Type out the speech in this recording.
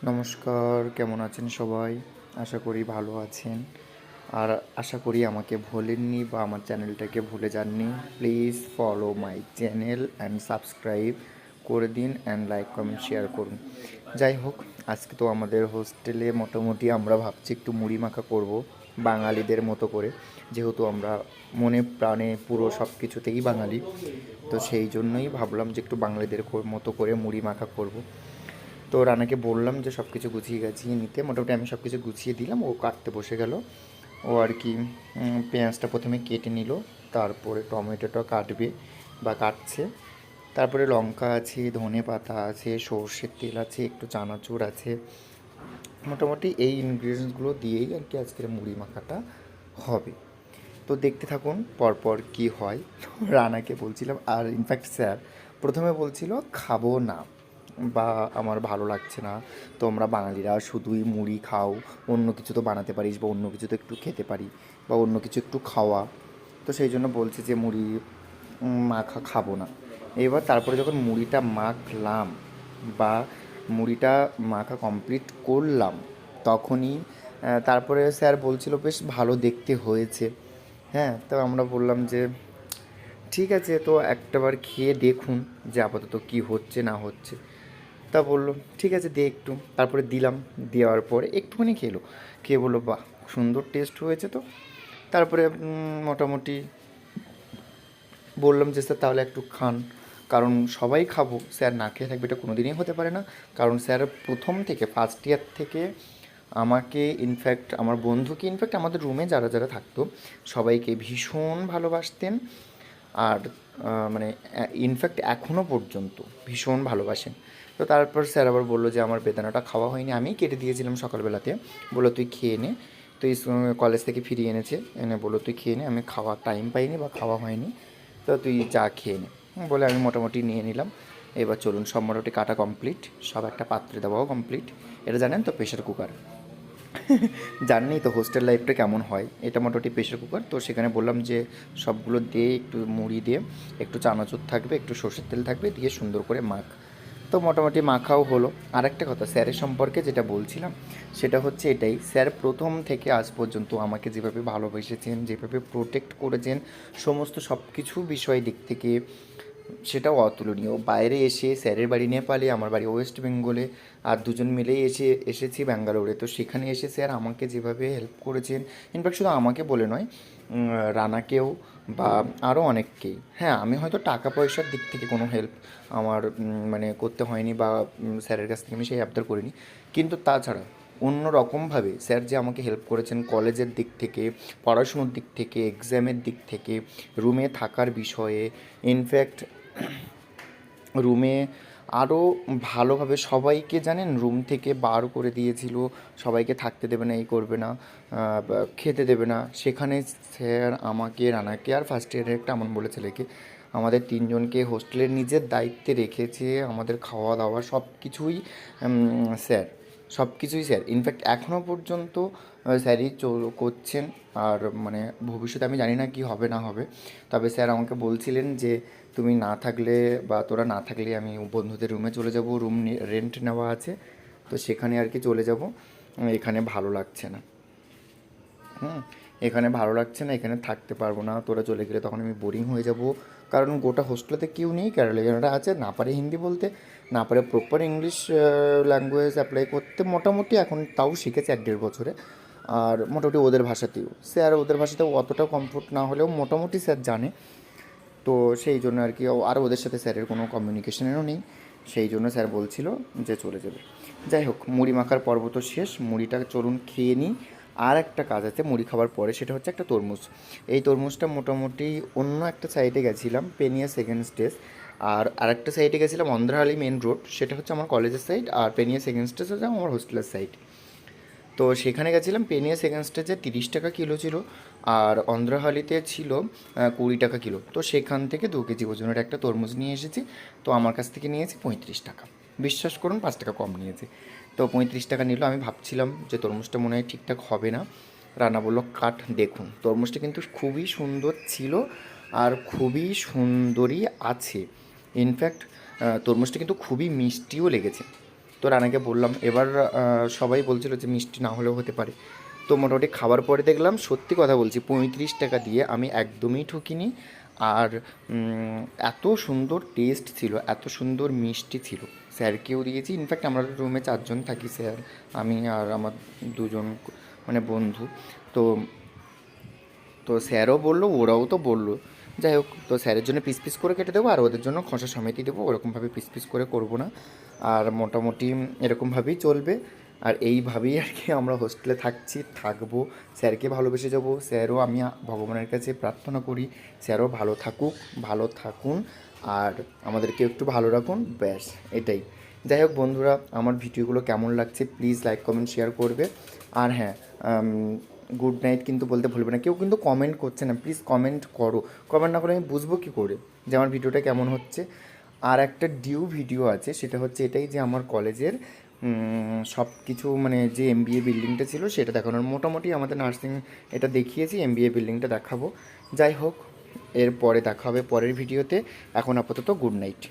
নমস্কার, কেমন আছেন সবাই? আশা করি ভালো আছেন। আর আশা করি আমাকে ভোলেননি বা আমার চ্যানেলটাকে ভুলে যাননি। Please follow my channel and subscribe করে দিন অ্যান্ড লাইক, কমেন্ট, শেয়ার করুন। যাই হোক, আজকে তো আমাদের হোস্টেলে মোটামুটি আমরা ভাবছি একটু মুড়ি মাখা করব বাঙালিদের মতো করে। যেহেতু আমরা মনে প্রাণে পুরো সব কিছুতেই বাঙালি, তো সেই জন্যই ভাবলাম যে একটু বাঙালিদের মতো করে মুড়ি মাখা করব। তো রানাকে বললাম যে সব কিছু গুছিয়ে গাছিয়ে নিতে। মোটামুটি আমি সব কিছু গুছিয়ে দিলাম, ও কাটতে বসে গেল। ও আর কি পেঁয়াজটা প্রথমে কেটে নিল, তারপরে টমেটোটা কাটবে বা কাটছে, তারপরে লঙ্কা আছে, ধনে পাতা আছে, সর্ষের তেল আছে, একটু চানাচুর আছে। মোটামুটি এই ইনগ্রিডিয়েন্টসগুলো দিয়েই আর কি আজকের মুড়ি মাখাটা হবে। তো দেখতে থাকুন পরপর কি হয়। রানাকে বলছিলাম, আর ইনফ্যাক্ট স্যার প্রথমে বলছিল খাবো না বা আমার ভালো লাগছে না, তোমরা বাঙালিরা শুধুই মুড়ি খাও, অন্য কিছু তো বানাতে পারিস বা অন্য কিছু তো একটু খেতে পারি বা অন্য কিছু একটু খাওয়া। তো সেই জন্য বলছে যে মুড়ি মাখা খাবো না। এবার তারপরে যখন মুড়িটা মাখলাম বা মুড়িটা মাখা কমপ্লিট করলাম, তখনই তারপরে স্যার বলছিল বেশ ভালো দেখতে হয়েছে। হ্যাঁ, তো আমরা বললাম যে ঠিক আছে, তো একটাবার খেয়ে দেখুন যে আপাতত কী হচ্ছে না হচ্ছে। তা বললো ঠিক আছে দে একটু। তারপরে দিলাম, দেওয়ার পরে একটুখানি খেলো, খেয়ে বললো বাহ, সুন্দর টেস্ট হয়েছে। তো তারপরে মোটামুটি বললাম যে স্যার তাহলে একটু খান, কারণ সবাই খাবো, স্যার না খেয়ে থাকবে এটা কোনো দিনই হতে পারে না। কারণ স্যার প্রথম থেকে ফার্স্ট ইয়ার থেকে আমাকে, ইনফ্যাক্ট আমার বন্ধুকে, ইনফ্যাক্ট আমাদের রুমে যারা যারা থাকতো সবাইকে ভীষণ ভালোবাসতেন। আর মানে ইনফ্যাক্ট এখনও পর্যন্ত ভীষণ ভালোবাসেন। তো তারপর স্যার আবার বললো যে আমার বেদানাটা খাওয়া হয়নি, আমি কেটে দিয়েছিলাম সকালবেলাতে। বললো তুই খেয়ে নে, তুই কলেজ থেকে ফিরিয়ে এনেছে, এনে বললো তুই খেয়ে নে, আমি খাওয়ার টাইম পাইনি বা খাওয়া হয়নি, তো তুই যা খেয়ে নে। বলে আমি মোটামুটি নিয়ে নিলাম। এবার চলুন, সব মোটামুটি কাটা কমপ্লিট, সব একটা পাত্রে দেওয়াও কমপ্লিট। এটা জানেন তো প্রেশার কুকার। জাননি তো হোস্টেল লাইফটা কেমন হয়। এটা মোটামুটি প্রেশার কুকার। তো সেখানে বললাম যে সবগুলো দিয়ে একটু মুড়ি দিয়ে, একটু চানাচুর থাকবে, একটু সর্ষের তেল থাকবে, দিয়ে সুন্দর করে মাখ। তো মোটামুটি মাখাও হলো। আরেকটা কথা স্যারের সম্পর্কে যেটা বলছিলাম সেটা হচ্ছে এটাই, স্যার প্রথম থেকে আজ পর্যন্ত আমাকে যেভাবে ভালোবেসেছেন, যেভাবে প্রোটেক্ট করেছেন সমস্ত সব কিছু বিষয় দিক থেকে, সেটাও অতুলনীয়। বাইরে এসে স্যারের বাড়ি নেপালে, আমার বাড়ি ওয়েস্ট বেঙ্গলে, আর দুজন মিলেই এসেছি ব্যাঙ্গালোরে। তো সেখানে এসে স্যার আমাকে যেভাবে হেল্প করেছেন, ইনফ্যাক্ট শুধু আমাকে বলে নয়, রানাকেও বা আরও অনেককেই। হ্যাঁ, আমি হয়তো টাকা পয়সার দিক থেকে কোনো হেল্প আমার মানে করতে হয়নি বা স্যারের কাছ থেকে আমি সেই আবদার করিনি, কিন্তু তাছাড়া অন্য রকমভাবে স্যার যে আমাকে হেল্প করেছেন কলেজের দিক থেকে, পড়াশুনোর দিক থেকে, এক্সামের দিক থেকে, রুমে থাকার বিষয়ে, ইনফ্যাক্ট রুমে আরও ভালোভাবে সবাইকে জানেন রুম থেকে বার করে দিয়েছিল, সবাইকে থাকতে দেবে না, এই করবে না, খেতে দেবে না। সেখানে স্যার আমাকে, রানাকে আর ফার্স্ট ইয়ারের একটা আমন বলে ছেলেকে, আমাদের তিনজনকে হোস্টেলের নিজের দায়িত্বে রেখেছে। আমাদের খাওয়া দাওয়া সব কিছুই স্যার, সব কিছুই স্যার। ইনফ্যাক্ট এখনও পর্যন্ত স্যারই করছেন। আর মানে ভবিষ্যতে আমি জানি না কি হবে না হবে, তবে স্যার আমাকে বলছিলেন যে তুমি না থাকলে বা তোরা না থাকলে আমি বন্ধুদের রুমে চলে যাব, রুম রেন্ট নেওয়া আছে, তো সেখানে আর কি চলে যাব। এখানে ভালো লাগছে না। এখানে ভালো লাগছে না, এখানে থাকতে পারবো না, তোরা চলে গেলে তখন আমি বোরিং হয়ে যাব। কারণ গোটা হোস্টেলেতে কেউ নেই, কেরালিয়ানরা আছে, না পারে হিন্দি বলতে, না পারে প্রপার ইংলিশ ল্যাঙ্গুয়েজ অ্যাপ্লাই করতে। মোটামুটি এখন তাও শিখেছে 1-1.5 বছরে। আর মোটামুটি ওদের ভাষাতেও স্যার, ওদের ভাষাতেও অতটাও কমফোর্ট না হলেও মোটামুটি স্যার জানে। তো সেই জন্য আর কি, আর ওদের সাথে স্যারের কোনো কমিউনিকেশনেরও নেই। সেই জন্য স্যার বলছিল যে চলে যাবে। যাই হোক, মুড়ি মাখার পর্ব তো শেষ, মুড়িটা চলুন খেয়ে নিই। আর একটা কাজ আছে মুড়ি খাওয়ার পরে, সেটা হচ্ছে একটা তরমুজ। এই তরমুজটা মোটামুটি অন্য একটা সাইডে গেছিলাম, পেনিয়া সেকেন্ড স্টেজ, আর আরেকটা সাইডে গেছিলাম অন্ধ্রহালি মেন রোড, সেটা হচ্ছে আমার কলেজের সাইড, আর পেনিয়া সেকেন্ড স্টেজ হচ্ছে আমার হোস্টেলের সাইড। তো সেখানে গেছিলাম, পেনিয়া সেকেন্ড স্টেজে 30 টাকা কিলো ছিল, আর অন্ধ্রহালিতে ছিল 20 টাকা কিলো। তো সেখান থেকে 2 কেজি ওজনের একটা তরমুজ নিয়ে এসেছি। তো আমার কাছ থেকে নিয়েছি 35 টাকা। বিশ্বাস করুন 5 টাকা কম নিয়েছে। তো 35 টাকা নিল। আমি ভাবছিলাম যে তরমুজটা মনে হয় ঠিকঠাক হবে না। রান্না বললো কাট দেখুন, তরমুজটা কিন্তু খুবই সুন্দর ছিল আর খুবই সুন্দরই আছে। ইনফ্যাক্ট তরমুজটা কিন্তু খুবই মিষ্টিও লেগেছে। তো রানাকে বললাম। এবার সবাই বলছিল যে মিষ্টি না হলেও হতে পারে। তো মোটামুটি খাবার পরে দেখলাম, সত্যি কথা বলছি, 35 টাকা দিয়ে আমি একদমই ঠকিনি। আর এত সুন্দর টেস্ট ছিল, এত সুন্দর মিষ্টি ছিল। স্যারকেও দিয়েছি, ইনফ্যাক্ট আমরা রুমে 4জন থাকি, স্যার, আমি আর আমার 2জন মানে বন্ধু। তো তো স্যারও বললো, ওরাও তো বললো। যাই হোক, তো স্যারের জন্য পিস পিস করে কেটে দেবো, আর ওদের জন্য খোসা সমেতই দেবো, ওরকমভাবে পিস পিস করে করবো না। আর মোটামুটি এরকমভাবেই চলবে। আর এইভাবেই আর কি আমরা হোস্টেলে থাকবো। স্যারকে ভালোবেসে যাবো। স্যারও, আমি ভগবানের কাছে প্রার্থনা করি স্যারও ভালো থাকুক, ভালো থাকুন, আর আমাদেরকে একটু ভালো রাখুন, ব্যাস এটাই। যাই হোক বন্ধুরা, আমার ভিডিওগুলো কেমন লাগছে প্লিজ লাইক কমেন্ট শেয়ার করবে। আর হ্যাঁ, গুড নাইট কিন্তু বলতে ভুলবে না। কেউ কিন্তু কমেন্ট করছে না, প্লিজ কমেন্ট করো। কমেন্ট না করে আমি বুঝবো কী করে যে আমার ভিডিওটা কেমন হচ্ছে। আর একটা ডিউ ভিডিও আছে, সেটা হচ্ছে এটাই যে আমার কলেজের সব কিছু মানে যে এমবিএ বিল্ডিংটা ছিল সেটা দেখানোর। মোটামুটি আমাদের নার্সিং এটা দেখিয়েছি, এমবিএ বিল্ডিংটা দেখাবো। যাই হোক, এর পরে দেখা হবে পরের ভিডিওতে। এখন আপাতত গুড নাইট।